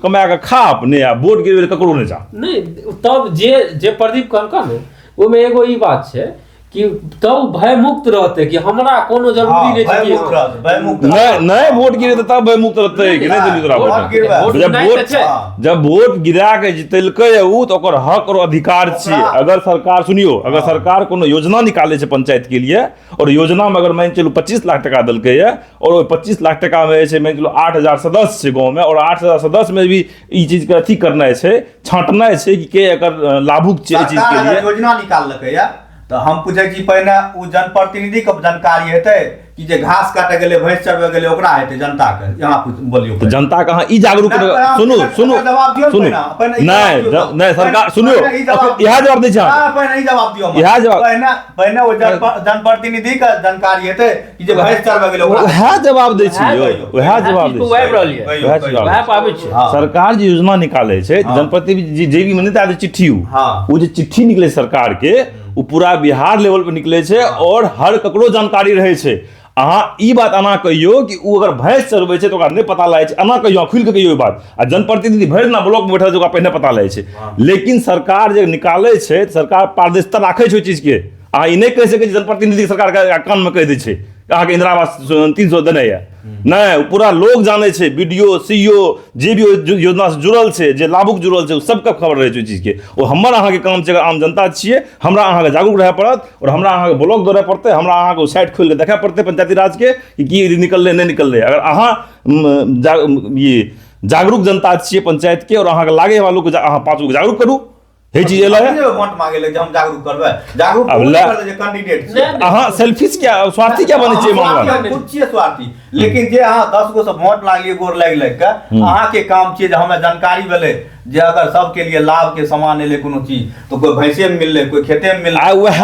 कमा के खा अपने, आ वोट गिरबै ककरो नहीं जा। नहीं, तब जे प्रदीप कहलका ने, ओमे एगो ई बात छै कि तब भय मुक्त रहते कि हमरा कोनो जरूरी नहीं छै कि भयमुक्त रहत, भयमुक्त नहीं वोट गिरे तो तब भयमुक्त रहते कि नहीं दिल्ली तोरा वोट वोट गिरबै। जब नहीं वोट तऽ छै। जब वोट गिरा के जितेलकै उ तो ओकर हक और अधिकार छियै। अगर सरकार सुनियो अगर सरकार कोनो योजना निकाले छै पंचायत के लिए और योजना में अगर मान चलू 25 लाख टका देलकै है और ओइ 25 लाख टका में छै मान चलू 8000 सदस्य छै गांव में और 8000 सदस्य में भी ई चीज के अथी करनाइ छै छांटनाइ छै कि के एकर लाभुक छै ई चीज के लिए। योजना निकाललकै या तो हम पूछे छी पहिने उ जनप्रतिनिधि के जानकारी हेतै कि जे घास काटे गेलै भैंस चरबै गेलै ओकरा हेतै जनता के यहाँ बोलियो तो जनता कहाँ ई जागरूक सुनू सुनू सुनू नहीं सरकार सुनियो इएह जवाब दै छै पहिने ई जवाब दियौ इएह जवाब पहिने ओ जनप्रतिनिधि के जानकारी हेतै कि जे भैंस चरबै गेलै ओकरा उएह जवाब दै छै यौ उएह जवाब दै छै उएह जवाब वएह पाबै छै। सरकार जे योजना निकाले छै जनप्रतिनिधि जे भी मने दै चिट्ठी उ जे चिट्ठी निकले सरकार के उ पूरा बिहार लेवल पे निकले छै और हर ककरो जानकारी रहे छै। अहाँ ई बात एना कहियो कि उ अगर भैंस चरबै छै तो ओकरा नहीं पता लागै छै एना कहियो खुल के कहियो ई बात आ जनप्रतिनिधि भरि दिना ब्लॉक में बैठल छै ओकरा पहिने पता लागै छै। लेकिन सरकार जे निकालै छै सरकार पारदर्शिता राखै छै ओइ चीज के। अहाँ ई नहीं कहि सकै छी जनप्रतिनिधि सरकार के कान में कहि दै छै अहाँके इंदिरा आवास 300 देने है नहीं पूरा लोग जाने छै बीडीओ सीईओ जे भी योजना से जुड़ल छै जे लाभुक जुड़ल छै सबके खबर रहे छै ओइ चीज के। ओ हमर अहाँके काम छै अगर आम जनता छियै हमरा अहाँके जागरूक रहै पड़त और हमरा अहाँके ब्लॉक दौड़े पड़तै हमरा अहाँके साइट खोल के देखै पड़तै पंचायती राज के कि निकललै नहीं निकललै। अगर अहाँ ये जागरूक जनता छियै पंचायत के और अहाँके लागे वालों के अहाँ 5 गो जागरूक करू हे चीज एलै है वोट मांगे ले हम जागरूक करबै जागरूक करले जे कैंडिडेट छै अहाँ सेल्फिश क्या स्वार्थी क्या बनै छै मामला खुद छियै स्वार्थी लेकिन जे अहाँ 10 गो से वोट मांगलिए गोर लागि के अहाँ के काम छियै जे हमें जानकारी भेलै जे अगर सबके लिए लाभ के सामान एले कोनो चीज तो कोई भैंसे में मिलले कोई खेते में मिलले वह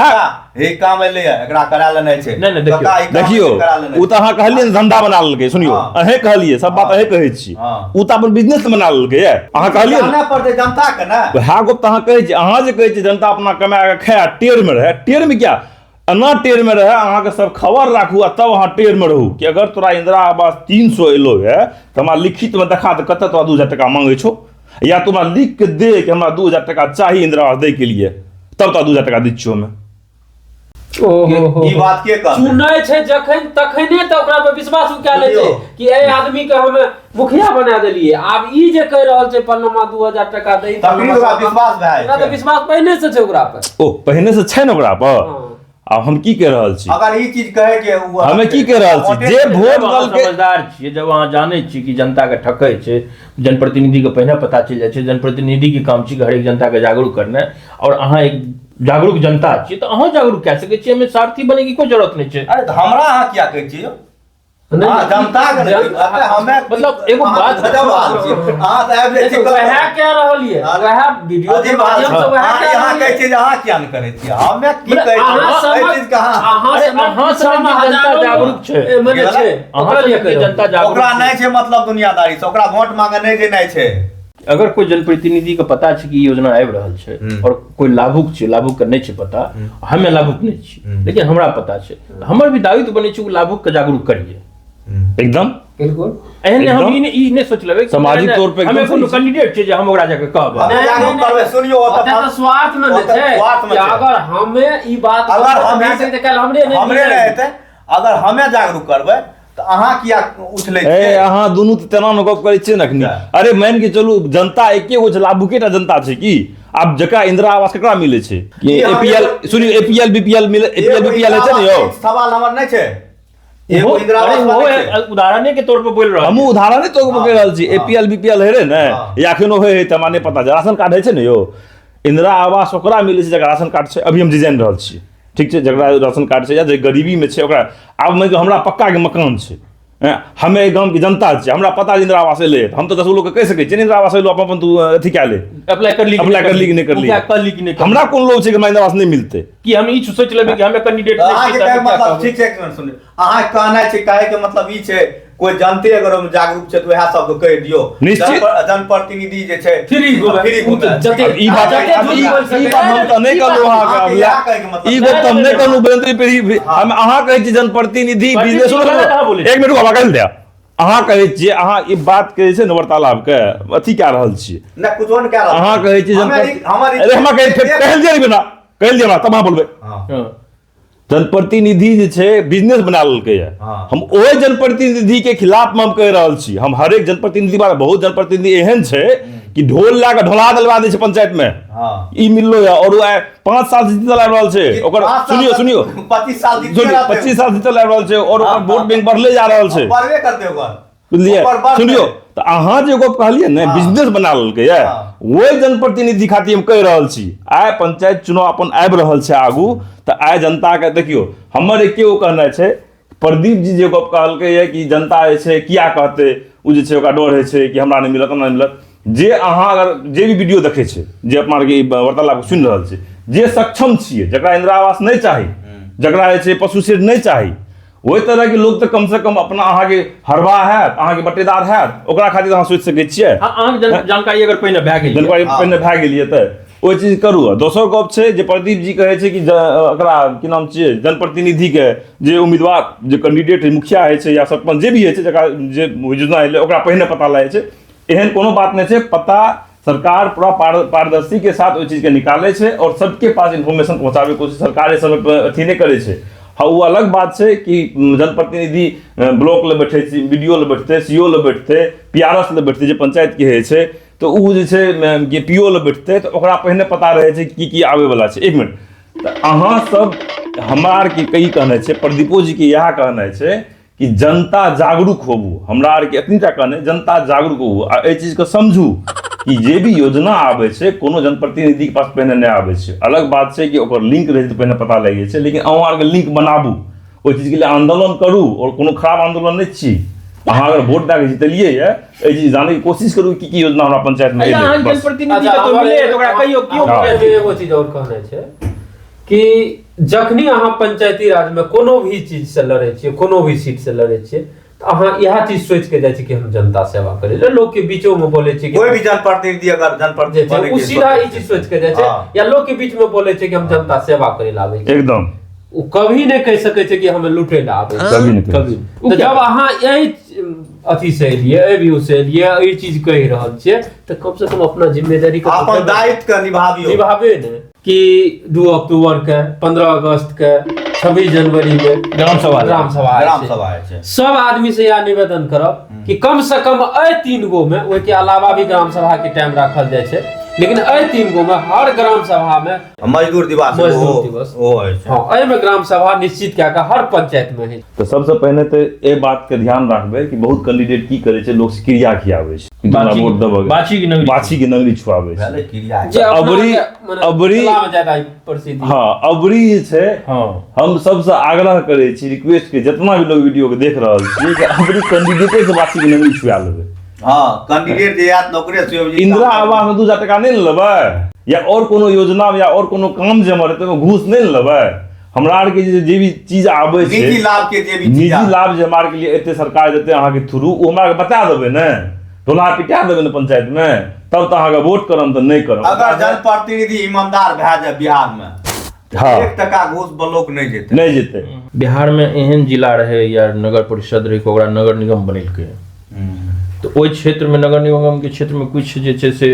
हे काम एले एकरा करा लेनाइ छै नहीं देखियो उ त अहाँ कहलिए धंधा बना लेलकै सुनियो अहे कहलिए सब बात अहे कहै छी उ त अपन बिजनेस बना लेलकै अहाँ कहलिए ना पड़तै जनता के ना वह गप त अहाँ कहै छी अहाँ जे कहै छी जनता अपना कमा के खाय टेर में रहे टेर में क्या एना टेर में रहे अहाँके सब खबर राखू आ तब अहाँ टेर में रहू कि अगर तोरा इंदिरा आवास 300 एलो है तो हमरा लिखित में देखा दे कते तोरा 2000 टका मांगे छो या तुम लिख के दे कि हमरा 2000 टका चाहिए इंदिरा आवास दे के लिए तब तो 2000 टका दै छियो हमें। ई बात के कहै चुनै छै जखन तखने त ओकरा पे विश्वास उठा लै छै कि ए आदमी के हम मुखिया बना देलिए। आब ई जे कह रहल छै पन्नमा 2000 टका दे तखनी ओकरा विश्वास भए ओकरा त विश्वास पहिने से छै ओकरा पर ओ पहिने से छै न ओकरा पर अब हम की कह रहल छी अगर ई चीज कहे के हमें की कह रहल छी जे वोट दल के समझदार छियै जब अहाँ जानै छी कि जनता के ठकै छै जनप्रतिनिधि के पहिने पता चलि जाइ छै जनप्रतिनिधि के काम छी हरेक जनता के जागरूक करनाइ और अहाँ एक जागरूक जनता छियै तो अहाँ जागरूक कए सकै छियै हमें सारथी बने की कोई जरूरत नहीं छै। अरे हमरा अहाँ क्या कहै छियै जनता के हमें मतलब एगो बात अहाँ त आबि जाइ छी वह क्या रहलिए वह वीडियो के माध्यम से वह क्या अहाँ कहै छियै अहाँ क्या न करै छियै हमें की कहै छियै एहि चीज कहाँ अहाँ सब जनता जागरूक छै मने छै अहाँ सब जनता जागरूक ओकरा नहीं छै मतलब दुनियादारी से ओकरा वोट मांगे नहीं जेनाइ छै। अगर कोई जनप्रतिनिधि के पता छै कि योजना आबि रहल छै और कोई लाभुक छै लाभुक के नहीं छै पता हमें लाभुक नहीं छी लेकिन हमरा पता छै हमर भी दायित्व बने छै लाभुक के जागरूक करिए एकदम बिल्कुल एहन हम ई नहीं सोच लेबै सामाजिक तौर पे हमें कोनो कैंडिडेट छै जे हम ओकरा जाके कहबै जागरूक करबै सुनियो ओते त स्वार्थ में छै कि अगर हमें ई बात अगर हम त कल हमरे नहीं हेतै अगर हमें जागरूक करबै तो अहाँ किया उठले छियै अहाँ दुनू त तेना न गप करै छियै नखनी अरे मान के चलू जनता एके गो छै लाभुकेटा जनता छै की आब जकरा इंदिरा आवास केकरा मिले छै कि एपीएल सुनियो एपीएल बीपीएल मिले एपीएल बीपीएल है न यो सवाल हमर नहीं छै एगो इंदिरा आवास उदाहरणे के तौर पर बोल रहल हम उदाहरणे तौर पर कह रहल छी एपीएल बीपीएल है रे न या एखनो है त हमरा नहीं पता छै राशन कार्ड है छै न यो इंदिरा आवास ओकरा मिले छै जकरा राशन कार्ड छै अभी हम डिजाइन रहल छी ठीक छै जकरा राशन कार्ड छै या जे गरीबी में छै ओकरा आब मैं हमरा पक्का के मकान छै हमें गांव की जनता छै हमरा पता इंदिरा आवास एले हम तो 10 लोग के कह सकै छी इंदिरा आवास एलो अपन तू अथी क्या ले अप्लाई कर ली कि नहीं कर ली हमरा कौन लोग छै कि इंदिरा आवास नहीं मिलते कि हम ई सोच लेबै कि हमें कैंडिडेट अहाँ के कहै मतलब ठीक छै सुन अहाँ कहना छै कहे के मतलब ई छै कोई जानते अगर हम जागरूक छै तो वह सब कह दियो जनप्रतिनिधि जे छै फ्री जते ई बात हम त नहीं कहलु अहाँ के ई गप त हम नहीं कहलु बेंद्री पे हम अहाँ कहै छी जनप्रतिनिधि बिजनेस एक मिनट बाबा कह दे अहाँ कहै छियै अहाँ ई बात कहै छै न वार्तालाप के अथी कए रहल छियै ना कुछो न कए रहल अहाँ कहै छी अरे हमरा कहै कहल जे बिना कहल जे हमरा तब अहाँ बोलबै जनप्रतिनिधि जे छै बिजनेस बना लेलकै है। हाँ। हम ओहि जनप्रतिनिधि के खिलाफ में हम कहि रहल छी। हम हर एक जनप्रतिनिधि बारे बहुत जनप्रतिनिधि एहन छै कि ढोल ला के ढोला दिलवा दै छै पंचायत में। हाँ। ई मिललो है और 5 साल से जीतल आबि रहल छै। ओकर सुनियो 25 साल जीतते रहते। 25 साल जीतल आबि रहल छै और ओकर वोट बैंक बढ़ले जा रहल छै। बढ़बे करते ओकर। बुझलियै? ओकर बढ़तै। सुनियो तो अहाँ जे एगो कहलियै ने बिजनेस बना लेलकै है, हाँ। वही जनप्रतिनिधि खातिर हम कहि रहल छी। आइ पंचायत चुनाव अपन आबि रहल छै आगू, तो आइ जनता के देखियो हमर एके गो कहना छै। प्रदीप जी जे गप कहलकै है कि जनता जे छै किया कहते, उ जे छै ओकरा डर होइ छै कि हमरा नहीं मिलत हमरा नहीं मिलत। जे अहाँ अगर जे भी वीडियो देखै छै, जे अपना आर के वार्तालाप सुनि रहल छै, जे सक्षम छियै, जकरा इंदिरा आवास नहीं चाही, जकरा जे छै पशु शेड नहीं चाही, वही तरह के लोग तो कम से कम अपना अहाँ के हरवा हैत, अहाँ के बटेदार हैत, ओकरा खातिर अहाँ सोचि सकै छियै। अहाँके जानकारी अगर पहिने भए गेल जानकारी पहिने भए गेलियै तऽ ओहि चीज करू। दोसर गप छै जे प्रदीप जी कहै छै कि ओकरा की नाम छियै जनप्रतिनिधि के जे उम्मीदवार जे कैंडिडेट है, मुखिया होइ छै या सरपंच जे भी होइ छै, जकरा जे योजना एलै ओकरा पहिने पता लागै छै। एहन कोनो बात नहीं छै। पता सरकार पूरा पारदर्शी के साथ ओहि चीज के निकाले छै और सबके पास इन्फॉर्मेशन पहुंचाबे के कोशिश सरकार समय पर अथी नहीं करे छै। हाँ, वो अलग बात छै कि जनप्रतिनिधि ब्लॉक ले बैठे छै, बीडीओ ले बैठते, सीओ ले बैठते, पीआरएस ले बैठते, जे पंचायत के है छै, तो उ जे छै पीओ ले बैठते, तो ओकरा पहिने पता रहे छै की आवे वाला छै। 1 मिनट, तो अहाँ सब हमरा आर के कई कहना छै, प्रदीपो जी के यह कहना छै कि जनता जागरूक होबू। हमरा आर के एतनीटा कहना, जनता जागरूक होबू आ एहि चीज को समझू कि जे भी योजना आबै छै कोनो जनप्रतिनिधि के पास पहिने नहीं आबै छै। अलग बात छै कि ओकर लिंक रहे तऽ पहिने पता लगे छै, लेकिन अहाँ आर के लिंक बनाबू, ओहि चीज के लिए आंदोलन करू। और कोनो खराब आंदोलन नहीं छी। अहाँ अगर वोट दे के जीतलियै है, एहि चीज जाने की कोशिश करू की योजना हमरा पंचायत में अहाँ एलै। बस जनप्रतिनिधि के तो मिले, तो ओकरा कहियो क्यों हाँ। मिले? एगो चीज और कहना छै कि जखनी अहाँ पंचायती राज में कोनो भी चीज से लड़े छियै, कोनो भी सीट से लड़े छियै, तो अहाँ यह चीज सोच के जाइ छी कि हम जनता सेवा करे ले। लोग के बीचो में बोले छी कि कोई भी जनप्रतिनिधि अगर जनप्रतिनिधि बने उ के सीधा ई चीज सोच के जाइ छै, हाँ। या लोग के बीच में बोले छै कि हम जनता सेवा करे ला आबै छी। एकदम उ कभी नहीं कह सकै छै कि हमें लूटे ला आबै छी। कभी नहीं कभी तो जब अहाँ यही अथी से एलियै, ए व्यू से एलियै, ई चीज कहि रहल छियै, तो कम से कम अपना जिम्मेदारी के अपन दायित्व के निभाबियो। निभाबे ने कि 2 अक्टूबर के, 15 अगस्त के, 26 जनवरी में ग्राम सभा ग्राम छै। सभा छै। सब आदमी से यह निवेदन करब कि कम से कम अय 3 गो में, ओहि के अलावा भी ग्राम सभा के टाइम रखल जाय छै, लेकिन अय 3 गो में हर ग्राम सभा में मजदूर दिवस मजदूर दिवस ओ होइ छै। हाँ, अय में ग्राम सभा निश्चित क्या का हर पंचायत में है। तो सबसे पहले तो ये बात के ध्यान रखबे कि बहुत कैंडिडेट की करे छै, लोग से क्रिया खियावे छै कि तोरा वोट देबे, बाछी के नगरी छुआवे छै। भेलै क्रिया जे अपना अबरी- के मने अबरी- जिला में ज्यादा प्रसिद्ध है। हाँ, अबरी जे छै हाँ। हम सबसे आग्रह करे छी, रिक्वेस्ट के जितना भी लोग वीडियो के देख रहल छी कि अबरी कैंडिडेटे से बाछी के नगरी छुआ लेबे। हाँ, कैंडिडेट जे आत नौकरी से इंदिरा आवास में 2,000 टका नहीं लेबै, या और कोनो योजना में या और कोनो काम जे हमर हेतै घूस नहीं लेबै। हमरा आर के जे भी चीज आबै छै, निजी लाभ के जे भी चीज निजी लाभ जे हमरा आर के लिए एते सरकार देते अहाँ के थ्रू, ओ हमरा के बता देबै ने, ढोला पिटा देबै ने पंचायत में, तब तो अहाँ के वोट करम तो नहीं करम। अगर जनप्रतिनिधि ईमानदार भए जाए बिहार में, हाँ। 1 टका घूस ब्लॉक नहीं जेतै। नहीं जेतै। बिहार में एहन जिला रहे या नगर परिषद रहे कि ओकरा नगर निगम बनेलकै, तो ओहि क्षेत्र में नगर निगम के क्षेत्र में कुछ जे छै से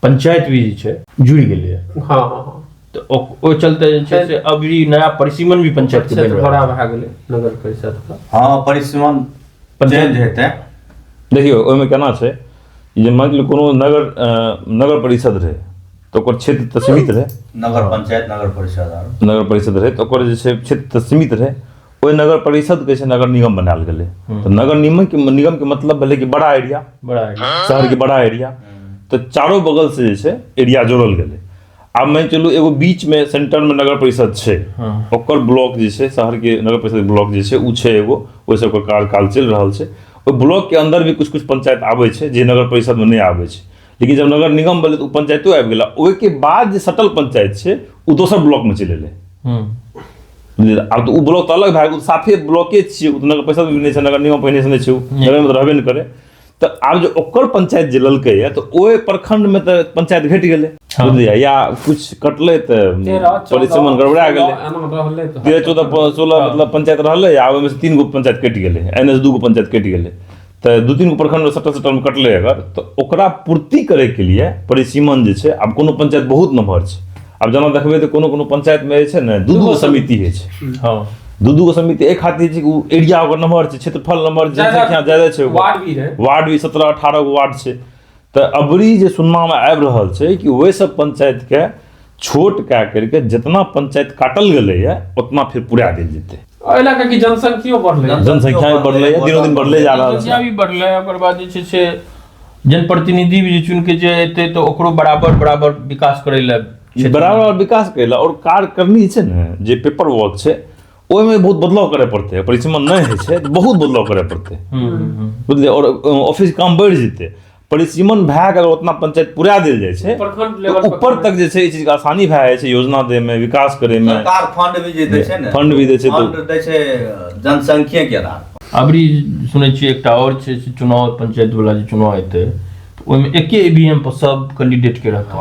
पंचायत भी जे छै जुड़ि गेलै। हाँ हाँ हाँ, तो ओ चलते जे छै से अभी नया परिसीमन भी पंचायत के बनि क्षेत्र रहल बड़ा भए गेलै नगर परिषद का। हाँ, परिसीमन चेंज हेतै। देखियो ओहिमे केना छै, जे मान लियो कोनो नगर परिषद रहे तो ओकर क्षेत्र तऽ सीमित रहे, नगर पंचायत नगर परिषद आरो नगर परिषद रहे तो ओकर जे छै क्षेत्र तऽ सीमित रहे, ओहि नगर परिषद के छै नगर निगम बनायल गेलै। तो नगर निगम के मतलब भेलै कि बड़ा एरिया, बड़ा है। शहर के बड़ा एरिया, तो चारों बगल से जे छै एरिया जोड़ल गेलै। आब मान चलू एगो बीच में सेंटर में नगर परिषद छै, ओकर ब्लॉक जे छै, शहर के नगर परिषद ब्लॉक जे छै उ छै एगो, ओहिसँ ओकर कार्यकाल चलि रहल छै। ओहि ब्लॉक के अंदर भी कुछ पंचायत आबै छै जे नगर परिषद में नहीं आबै छै, लेकिन जब नगर निगम बनलै तो पंचायतो आबि गेला। ओहिके बाद जे सटल पंचायत छै उ दोसर ब्लॉक में चलि एलै। आब तो उ ब्लॉक तो अलग भए गेल, साफे ब्लॉके छियै, उ तो नगर परिषद भी नहीं छै, नगर निगम पहिने से नहीं छै, उ नगर में तो रहबे नहीं करे। तो आब जो ओकर पंचायत जे ललकै है, तो ओहि प्रखंड में तो पंचायत घटि गेलै, बुझलियै, या कुछ कटलै तो परिसीमन गड़बड़ा गेलै। 13, 14, 16 मतलब पंचायत रहलै, आ ओहिमे से 3 गो पंचायत कटि गेलै, एने से 2 गो पंचायत कटि गेलै। तो 2-3 गो प्रखंड सटल में कटलै अगर, तो ओकरा पूर्ति करे के लिए परिसीमन जे छै, आब कोनो पंचायत बहुत नम्हर छै, अब जेना देखबै तऽ कोनो पंचायत में जे छै ने दू गो समिति होइ छै। हाँ दू गो समिति एक खातिर छै कि उ एरिया ओकर नंबर छै, क्षेत्रफल नंबर जनसंख्या ज्यादा छै, वार्ड भी 17-18 गो वार्ड छै। तऽ अबरी जे सुनना में आबि रहल छै कि ओहि सब पंचायत के छोट कए करके जितना पंचायत काटल गेलै है उतना फिर पूरा देल जेतै। इलाका की जनसंख्या बढ़लै, जनसंख्या बढ़लै, दिनों दिन बढ़ले जा रहल जनसंख्या छै। भी बढ़लै, ओकर बाद जे छै से जनप्रतिनिधि भी जे चुन के जे एतै तऽ ओकरो बराबर विकास करै लए बराबर विकास करेला। और कार्यकर्मी छै ने जे पेपर वर्क छै ओहिमे बहुत बदलाव करे पड़तै, परिसीमन नहीं होइ छै तऽ बहुत बदलाव करे पड़तै, बुझलियै। और ऑफिस काम बढ़ि जेतै, परिसीमन भए के अगर उतना पंचायत पूरा देल जाइ छै तो ऊपर तक जे छै ई चीज के आसानी भए जाइ छै, योजना दे में, विकास करे में। सरकार फंड भी जे दै छै ने, फंड भी दै छै, फंड दै छै जनसंख्या के आधार पर। अबरी सुनै छियै एकटा और छै चुनाव, पंचायत वाला जे चुनाव हेतै तऽ ओहिमे एके ईवीएम पर सब कैंडिडेट के रहतै।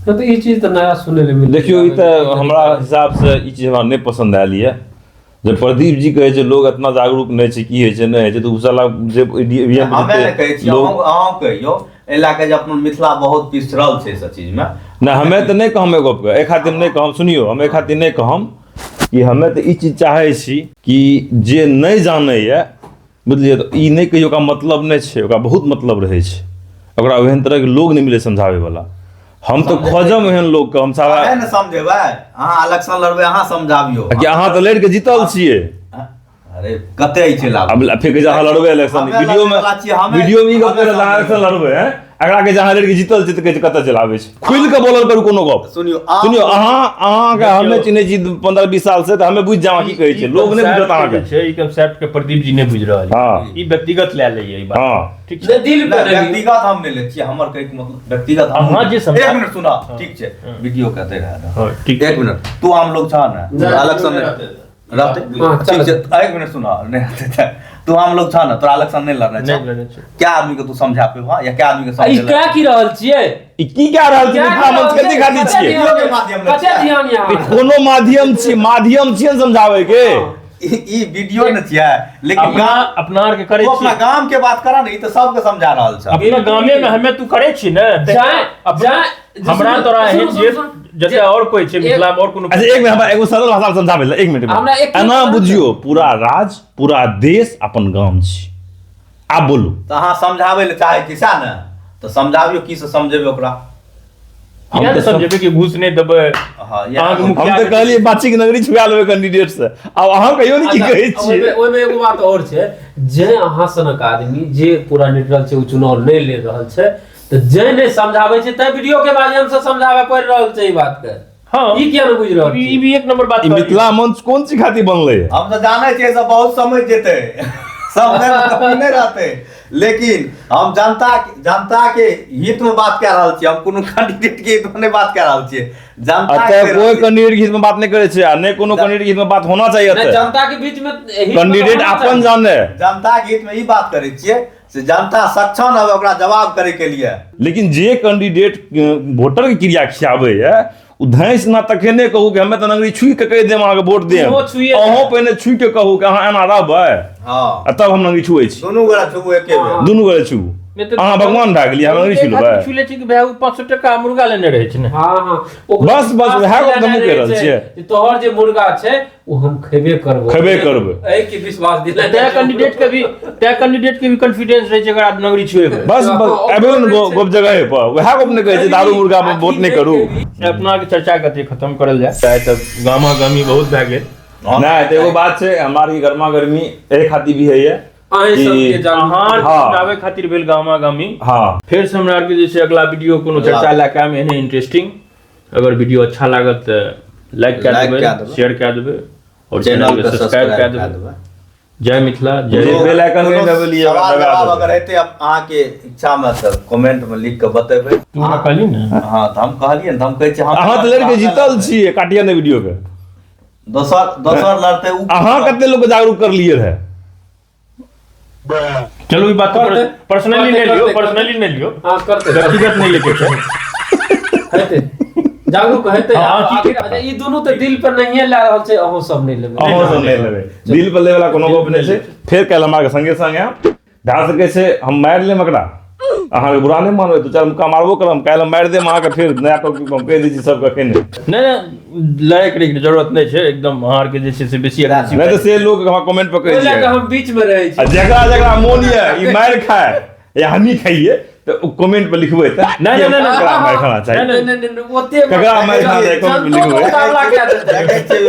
तो ई चीज तऽ नया सुनै ले मिल। देखियो ई तऽ हमरा हिसाब से ई चीज हमरा नहीं पसंद आयल ये। जब प्रदीप जी कहे छै लोग इतना जागरूक नहीं छै, की होइ छै नहीं होइ छै, तो साला जे ईवीएम हमे ने कहै छी, अहाँ कहियो एहि लए के जे अपन मिथिला बहुत पिछड़ल छै सब चीज में। ना हमें तो नहीं कहम एगो के ए खातिर नहीं कहम, सुनियो हम ए खातिर नहीं कहम कि हमें तो ई चीज चाहे छी कि जे नहीं जाने ये, बुझलिए, तो ई नहीं कहियो का मतलब नहीं छै, ओकरा बहुत मतलब रहे छै, ओकरा ओहन तरह के लोग नहीं मिले समझावे वाला। हम तो खोजम एहन लोग के, हम सारा अहाँ ने समझेबै, अहाँ इलेक्शन लड़बै, अहाँ समझाबियो कि अहाँ तो लड़ के जीतल छिए। अरे कते छै लाभ, अब फिर के जहां लड़बै इलेक्शन वीडियो में ई गप करे जहां इलेक्शन लड़बै हैं, अगला के जहां लड़ के जीतल छै त कहे छै कतऽ चलाबै छै, खुल के बोलल करू कोनो गप। सुनियो अहाँ के हमें चिन्है छी 15-20 साल से, त हमें बुझ जावा की कहै छै, लोग नहीं बुझत अहाँ के छै। ई कांसेप्ट के प्रदीप जी ने बुझ रहल है। हां ई व्यक्तिगत ले ले ई बात। हां ठीक छै, दिल पे व्यक्तिगत हम नहीं ले छियै, हमर कहै के मतलब व्यक्तिगत हम अहाँ जे समझा। एक मिनट सुना, ठीक छै, वीडियो कहते रहे। हां ठीक, एक मिनट, तू आम लोग छा ना इलेक्शन रहते, ठीक छै, एक मिनट सुना, नहीं रहते तू आम लोग छा ना, तोरा इलेक्शन नहीं लड़ना छै, क्या आदमी के तू समझा पे वहां, या क्या आदमी के ई क्या की रहल छियै, ई की कह रहल छी, मिथिला मंच कथि खातिर छियै, कते ध्यान ई यहाँ कोनो माध्यम छियै समझावे के। ई वीडियो न छियै, लेकिन अपना आर के करे तू अपना गांव के बात करा नहीं, तो सबके समझा रहल छ। अपना गामे में हमें तू करे छी ने, हमरा तोरा एहन जे जते और कोई छै मिथिला में और कोनो। अच्छा एक मिनट, हमरा एगो सरल भाषा में समझाबै ले, एक मिनट एना बुझियो, पूरा राज पूरा देश अपन गाम छी, आप बोलू। तो अहाँ समझाबै ले चाहे छी सएह ने, तो समझाबियो, की से समझेबै ओकरा। हम तो समझेबै कि घूस नहीं देबै। हां हम तो कहलिए बाची के नगरी छुआ लेबै कैंडिडेट से, अब अहाँ कहियो नहीं की कहै छी। ओइमे एगो बात और छै, जे अहाँ सनक आदमी जे पूरा न्यूट्रल छै, उ चुनाव नहीं ले रहल छै, तो जे नहीं समझाबै छै त वीडियो के माध्यम से समझावे पड़ रहल छै ई बात के। हां ई किया नहीं बुझ रहल, ई भी एक नंबर बात। मिथिला मंच कोन सी खातिर बनले है, हम तो जाने छियै सब बहुत समझ जेतै, समझे में कमी नहीं रहते, लेकिन हम जनता के हित में बात कह रहल छी, हम कोनो कैंडिडेट के हित में नहीं बात कह रहल छी। जनता अतः कोई कैंडिडेट के हित में बात नहीं करे छै, आ नहीं कोनो कैंडिडेट के हित में बात होना चाहिए। नहीं, जनता के बीच में कैंडिडेट अपन जाने, जनता के हित में ई बात करे छियै से जनता सक्षम है ओकरा जवाब करे के लिए। लेकिन जे कैंडिडेट वोटर के क्रिया खियाबै है, उ धैंस ना तखे नहि कहू कि हमे तऽ नगरी छुई के कहि देम, अहाँके वोट देम, अहूँ पहिने छुई के कहू कि अहाँ एना रहबै, हां तब हम नगरी छुए छी, दुनू गोरा छुबू एके बेर, दुनू गोरे छू। अहाँ भगवान भए गेलियै, हम नगरी छू लेबै। छुले छी कि भाई 500 टका मुर्गा लेने रहै छै ने। हां बस वएह गप हमहूँ कहि रहल छियै, तोहर जे मुर्गा छै वो हम खेबे करबै एहि के विश्वास दिला। तै कैंडिडेट के भी कॉन्फिडेंस रहै छै अगर आप नगरी छुएबै। बस एबे न गप जगह पर वएह गप ने कहै छै दारू मुर्गा पर वोट नहीं करू। अपना के चर्चा कते खत्म करल जाए, चाहे तब गामा गामी बहुत भए गेल। नहीं तो एगो बात छै, हमारी गर्मा गर्मी एहि खातिर भी है अहाँ सबके अहाँ चुनावे खातिर भेल गामा गामी। हाँ फिर से हमरा के जे छै अगला वीडियो कोनो चर्चा लए के आम एहने इंटरेस्टिंग। अगर वीडियो अच्छा लागत त लाइक कए देबै, शेयर कए देबै और चैनल के सब्सक्राइब कए देबै। जय मिथिला, जय। बेल आइकन नहीं दबेलिए, अगर हेतै अहाँ के इच्छा में त कमेंट में लिख के बतेबै। तू हमरा कहली ने। हां त हम कहलिए न, हम कहै छी अहाँ त लड़के जीतल छियै, काटिया ने वीडियो के। दोसर लड़ते अहाँ कते लोग के जागरूक कर लिए रहे। चलो ये बात पर्सनली ले लियो, पर्सनली ले लियो। हां करते, व्यक्तिगत नहीं लेके चल। हेतै जागरूक हेतै। आखिर ई दोनों त दिल पर नहीं ला रहल छै, अहो सब नहीं लेबै, अहो सब नहीं लेबै, दिल पर ले वाला कोनो गप नहीं छै। फिर कल हमारे संगे संगे ध्यान से कैसे हम मार ले मकड़ा। अहाँके बुरा नहीं मानबै तो चार मुक्का मारबो करम काल्हि मारि देम अहाँके फिर नया टॉपिक पर हम कहि दै छी सबके केने नहीं लड़ाई करे के जरूरत नहीं छै एकदम अहाँ के जे छै से बेसी aggressive नहीं तो से लोग हमरा कमेंट पर कहि ओहि लए दिए कऽ हम बीच में रहै छी। जकरा जकरा मोन ये ई मारि खाए या हमही खाइए तो कमेंट पर लिखबै त नहीं, नहीं, ककरा मारि खाना चाहिए नहीं, नहीं, नहीं, ओते ककरा मारि खाना चाहिए कमेंट पर लिखबै मुकाबला कए देतै। देखै छियै